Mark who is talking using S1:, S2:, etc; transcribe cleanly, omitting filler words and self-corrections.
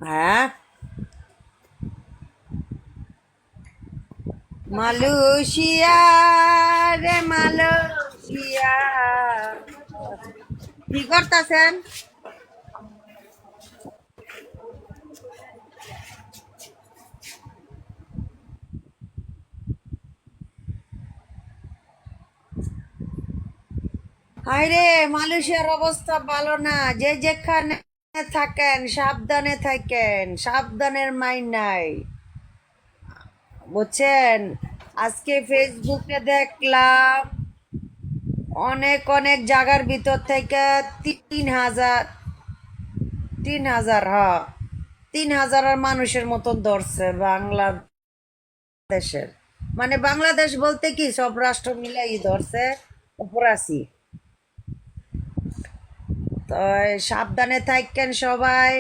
S1: হ্যাঁ, মালয়েশিয়া রে মালয়েশিয়া। কি করতেছেন? হায়রে, মালয়েশিয়ার অবস্থা ভালো না। যে যেখানে থাকেন সাবধানে থাকেন, সাবধানের মাইন নাই, বুঝছেন? আজকে ফেসবুকে দেখলাম অনেক অনেক জায়গার ভিতর থেকে 3,000, 3,000, হ্যাঁ, 3,000 মানুষের মতন ধরছে বাংলাদেশের। মানে বাংলাদেশ বলতে কি সব রাষ্ট্র মিলাই ধরছে অপরাসী। তো সাবধানে থাকেন সবাই।